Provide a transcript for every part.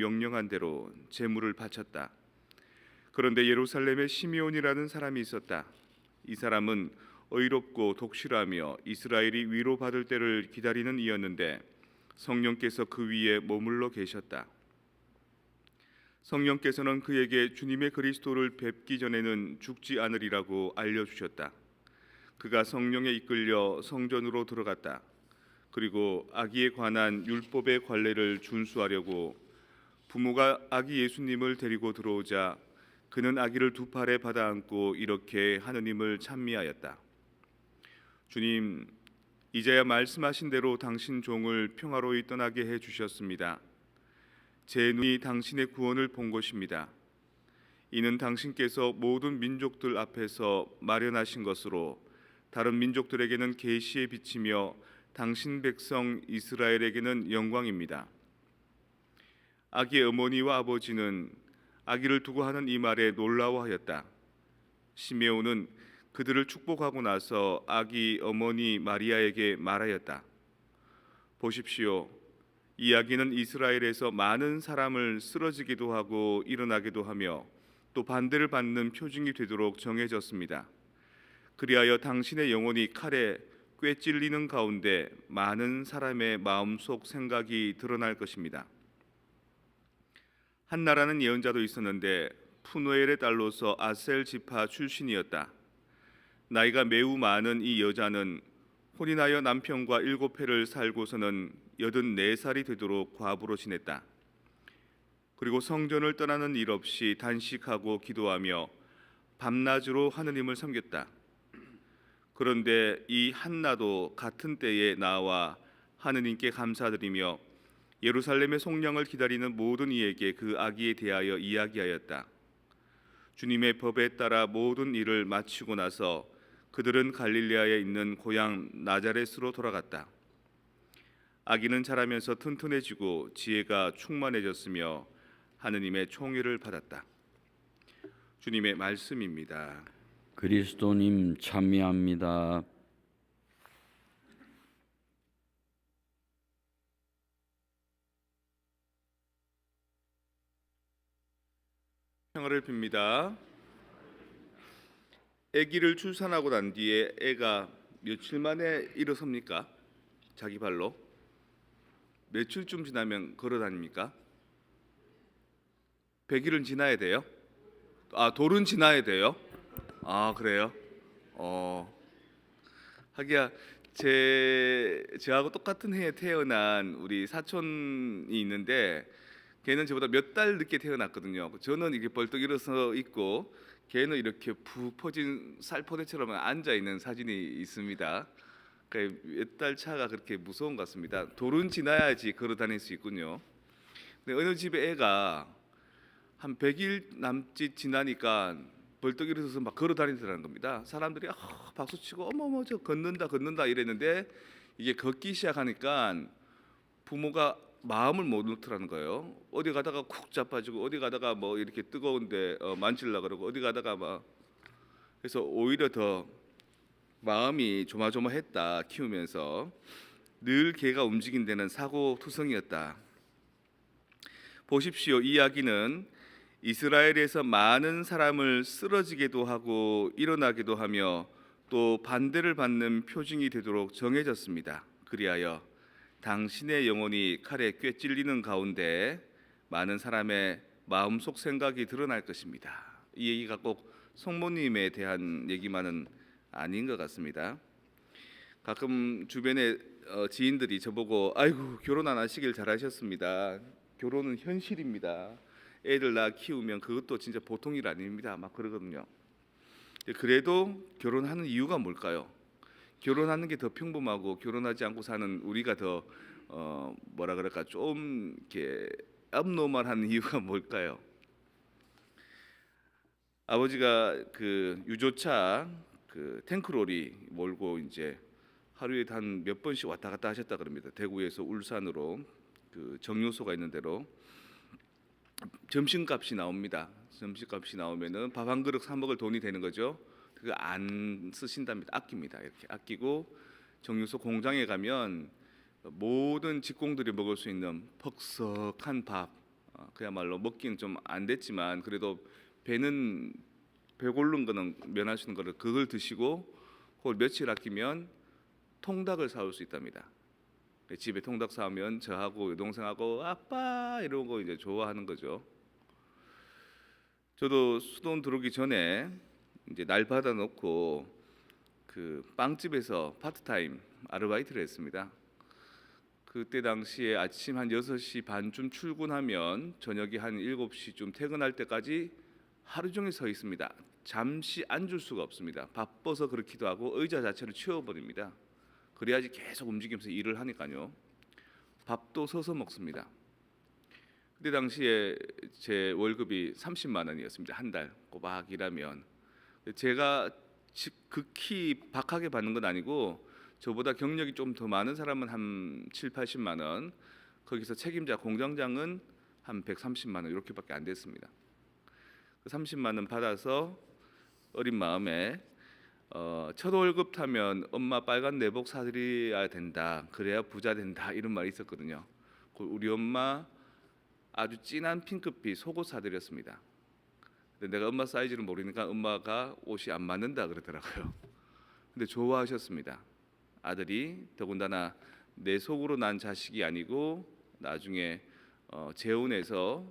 명령한 대로 제물을 바쳤다. 그런데 예루살렘에 시므온이라는 사람이 있었다. 이 사람은 의롭고 독실하며 이스라엘이 위로받을 때를 기다리는 이였는데 성령께서 그 위에 머물러 계셨다. 성령께서는 그에게 주님의 그리스도를 뵙기 전에는 죽지 않으리라고 알려주셨다. 그가 성령에 이끌려 성전으로 들어갔다. 그리고 아기에 관한 율법의 관례를 준수하려고 부모가 아기 예수님을 데리고 들어오자 그는 아기를 두 팔에 받아 안고 이렇게 하느님을 찬미하였다. 주님, 이제야 말씀하신 대로 당신 종을 평화로이 떠나게 해 주셨습니다. 제 눈이 당신의 구원을 본 것입니다. 이는 당신께서 모든 민족들 앞에서 마련하신 것으로 다른 민족들에게는 계시의 빛이며 당신 백성 이스라엘에게는 영광입니다. 아기의 어머니와 아버지는 아기를 두고 하는 이 말에 놀라워하였다. 시므온은 그들을 축복하고 나서 아기 어머니 마리아에게 말하였다. 보십시오. 이 아기는 이스라엘에서 많은 사람을 쓰러지기도 하고 일어나기도 하며 또 반대를 받는 표징이 되도록 정해졌습니다. 그리하여 당신의 영혼이 칼에 꿰찔리는 가운데 많은 사람의 마음속 생각이 드러날 것입니다. 한나라는 예언자도 있었는데 푸누엘의 딸로서 아셀 지파 출신이었다. 나이가 매우 많은 이 여자는 혼인하여 남편과 7해를 살고서는 84살이 되도록 과부로 지냈다. 그리고 성전을 떠나는 일 없이 단식하고 기도하며 밤낮으로 하느님을 섬겼다. 그런데 이 한나도 같은 때에 나와 하느님께 감사드리며 예루살렘의 속량을 기다리는 모든 이에게 그 아기에 대하여 이야기하였다. 주님의 법에 따라 모든 일을 마치고 나서 그들은 갈릴레아에 있는 고향 나자렛으로 돌아갔다. 아기는 자라면서 튼튼해지고 지혜가 충만해졌으며 하느님의 총애를 받았다. 주님의 말씀입니다. 그리스도님 찬미합니다. 평화를 빕니다. 아기를 출산하고 난 뒤에 애가 며칠 만에 일어섭니까? 자기 발로? 며칠쯤 지나면 걸어 다닙니까? 100일은 지나야 돼요? 돌은 지나야 돼요? 그래요? 하기야 저하고 똑같은 해에 태어난 우리 사촌이 있는데 걔는 저보다 몇 달 늦게 태어났거든요. 저는 이게 벌떡 일어서 있고 걔는 이렇게 푹 퍼진 살포대처럼 앉아 있는 사진이 있습니다. 몇 달 차가 그렇게 무서운 것 같습니다. 돌은 지나야지 걸어 다닐 수 있군요. 근데 어느 집에 애가 한 100일 남짓 지나니까 벌떡 일어서서 막 걸어 다니더라는 겁니다. 사람들이 박수치고 어머머 저 걷는다 이랬는데 이게 걷기 시작하니까 부모가 마음을 못 놓더라는 거예요. 어디 가다가 쿡 자빠지고 어디 가다가 뭐 이렇게 뜨거운데 만질라 그러고 어디 가다가 막 그래서 오히려 더 마음이 조마조마했다. 키우면서 늘 걔가 움직인 데는 사고투성이었다. 보십시오. 이 이야기는 이스라엘에서 많은 사람을 쓰러지게도 하고 일어나기도 하며 또 반대를 받는 표징이 되도록 정해졌습니다. 그리하여 당신의 영혼이 칼에 꿰찔리는 가운데 많은 사람의 마음속 생각이 드러날 것입니다. 이 얘기가 꼭 성모님에 대한 얘기만은 아닌 것 같습니다. 가끔 주변에 지인들이 저보고 아이고 결혼 안 하시길 잘하셨습니다. 결혼은 현실입니다. 애들 낳아 키우면 그것도 진짜 보통 일 아닙니다. 막 그러거든요. 그래도 결혼하는 이유가 뭘까요? 결혼하는 게 더 평범하고 결혼하지 않고 사는 우리가 더 뭐라 그럴까 좀 이렇게 abnormal한 이유가 뭘까요? 아버지가 그 유조차 그 탱크로리 몰고 이제 하루에 한 몇 번씩 왔다 갔다 하셨다 그럽니다. 대구에서 울산으로 그 정류소가 있는 데로 점심값이 나옵니다. 점심값이 나오면은 밥 한 그릇 사 먹을 돈이 되는 거죠. 그거 안 쓰신답니다. 아낍니다. 이렇게 아끼고 정유소 공장에 가면 모든 직공들이 먹을 수 있는 퍽석한 밥 그야말로 먹기는 좀 안 됐지만 그래도 배는 배고른 거는 면할 수 있는 거를 그걸 드시고 그걸 며칠 아끼면 통닭을 사올 수 있답니다. 집에 통닭 사오면 저하고 여동생하고 아빠 이런 거 이제 좋아하는 거죠. 저도 수돈 들어오기 전에 이제 날 받아놓고 그 빵집에서 파트타임 아르바이트를 했습니다. 그때 당시에 아침 한 6시 반쯤 출근하면 저녁에 한 7시쯤 퇴근할 때까지 하루 종일 서 있습니다. 잠시 앉을 수가 없습니다. 바빠서 그렇기도 하고 의자 자체를 치워버립니다. 그래야지 계속 움직이면서 일을 하니까요. 밥도 서서 먹습니다. 그때 당시에 제 월급이 30만 원이었습니다. 한 달 꼬박 일하면. 제가 극히 박하게 받는 건 아니고 저보다 경력이 좀 더 많은 사람은 한 7, 80만 원, 거기서 책임자 공장장은 한 130만 원 이렇게밖에 안 됐습니다. 그 30만 원 받아서 어린 마음에 첫 월급 타면 엄마 빨간 내복 사드려야 된다. 그래야 부자 된다. 이런 말이 있었거든요. 우리 엄마 아주 진한 핑크빛 속옷 사드렸습니다. 근데 내가 엄마 사이즈를 모르니까 엄마가 옷이 안 맞는다 그러더라고요. 근데 좋아하셨습니다. 아들이 더군다나 내 속으로 난 자식이 아니고 나중에 재혼해서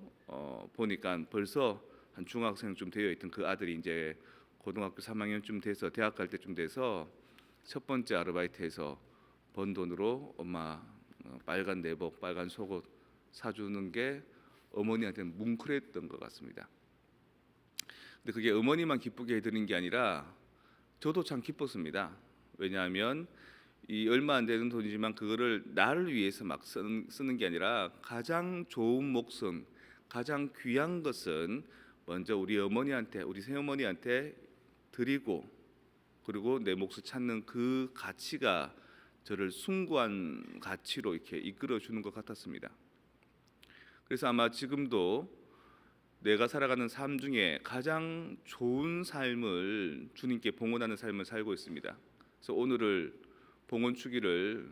보니까 벌써 한 중학생쯤 되어 있던 그 아들이 이제 고등학교 3학년쯤 돼서 대학 갈 때쯤 돼서 첫 번째 아르바이트에서 번 돈으로 엄마 빨간 내복, 빨간 속옷 사주는 게 어머니한테는 뭉클했던 것 같습니다. 근데 그게 어머니만 기쁘게 해드린 게 아니라 저도 참 기뻤습니다. 왜냐하면 이 얼마 안 되는 돈이지만 그거를 나를 위해서 막 쓰는 게 아니라 가장 좋은 몫은, 가장 귀한 것은 먼저 우리 어머니한테, 우리 새어머니한테 드리고, 그리고 내 몫을 찾는 그 가치가 저를 숭고한 가치로 이렇게 이끌어 주는 것 같았습니다. 그래서 아마 지금도 내가 살아가는 삶 중에 가장 좋은 삶을 주님께 봉헌하는 삶을 살고 있습니다. 그래서 오늘을 봉헌 주기를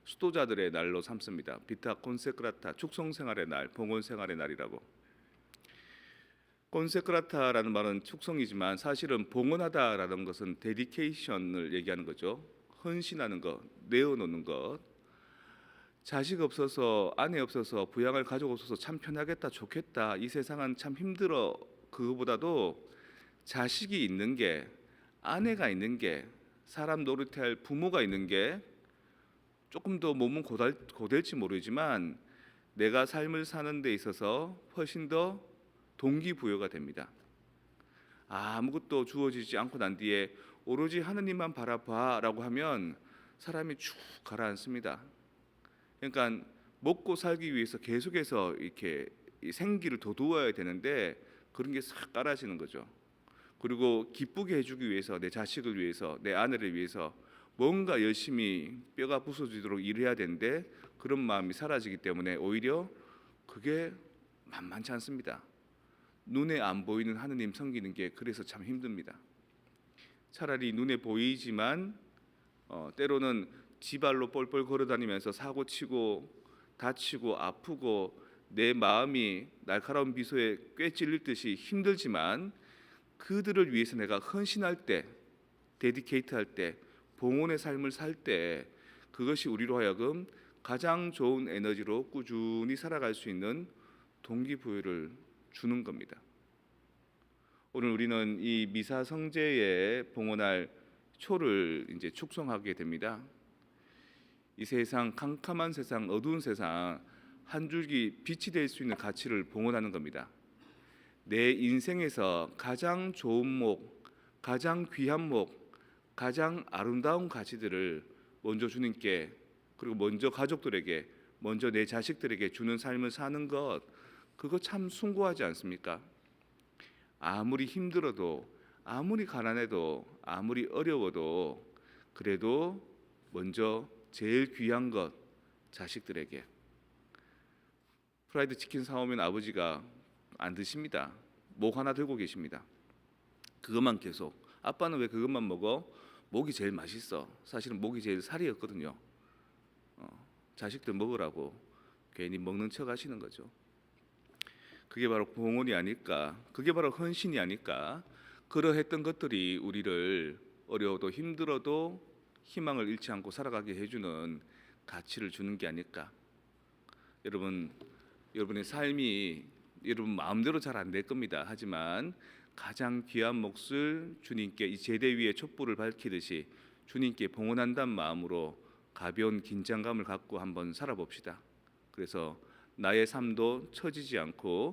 수도자들의 날로 삼습니다. 비타 콘세크라타, 축성 생활의 날, 봉헌 생활의 날이라고. 콘세크라타라는 말은 축성이지만 사실은 봉헌하다라는 것은 데디케이션을 얘기하는 거죠. 헌신하는 것, 내어놓는 것. 자식 없어서, 아내 없어서, 부양할 가족 없어서 참 편하겠다, 좋겠다, 이 세상은 참 힘들어. 그거보다도 자식이 있는 게, 아내가 있는 게, 사람 노릇할 부모가 있는 게 조금 더 몸은 고될지 모르지만 내가 삶을 사는 데 있어서 훨씬 더 동기부여가 됩니다. 아무것도 주어지지 않고 난 뒤에 오로지 하느님만 바라봐라고 하면 사람이 쭉 가라앉습니다. 그러니까 먹고 살기 위해서 계속해서 이렇게 생기를 돋우어야 되는데 그런 게 싹 깔아지는 거죠. 그리고 기쁘게 해주기 위해서, 내 자식을 위해서, 내 아내를 위해서 뭔가 열심히 뼈가 부서지도록 일해야 되는데 그런 마음이 사라지기 때문에 오히려 그게 만만치 않습니다. 눈에 안 보이는 하느님 섬기는 게 그래서 참 힘듭니다. 차라리 눈에 보이지만 때로는 지발로 뻘뻘 걸어다니면서 사고치고 다치고 아프고 내 마음이 날카로운 비소에 꽤 찔릴 듯이 힘들지만 그들을 위해서 내가 헌신할 때, 데디케이트할 때, 봉헌의 삶을 살 때 그것이 우리로 하여금 가장 좋은 에너지로 꾸준히 살아갈 수 있는 동기부여를 주는 겁니다. 오늘 우리는 이 미사 성제에 봉헌할 초를 이제 축성하게 됩니다. 이 세상, 캄캄한 세상, 어두운 세상, 한 줄기 빛이 될 수 있는 가치를 봉헌하는 겁니다. 내 인생에서 가장 좋은 목, 가장 귀한 목, 가장 아름다운 가치들을 먼저 주님께, 그리고 먼저 가족들에게, 먼저 내 자식들에게 주는 삶을 사는 것, 그거 참 숭고하지 않습니까? 아무리 힘들어도, 아무리 가난해도, 아무리 어려워도 그래도 먼저 제일 귀한 것, 자식들에게. 프라이드 치킨 사오면 아버지가 안 드십니다. 목 하나 들고 계십니다. 그것만 계속. 아빠는 왜 그것만 먹어? 목이 제일 맛있어. 사실은 목이 제일 살이었거든요. 자식들 먹으라고 괜히 먹는 척 하시는 거죠. 그게 바로 봉헌이 아닐까? 그게 바로 헌신이 아닐까? 그러했던 것들이 우리를 어려워도 힘들어도 희망을 잃지 않고 살아가게 해주는 가치를 주는 게 아닐까? 여러분, 여러분의 삶이 여러분 마음대로 잘 안 될 겁니다. 하지만 가장 귀한 몫을 주님께 이 제대 위에 촛불을 밝히듯이 주님께 봉헌한다는 마음으로 가벼운 긴장감을 갖고 한번 살아봅시다. 그래서 나의 삶도 처지지 않고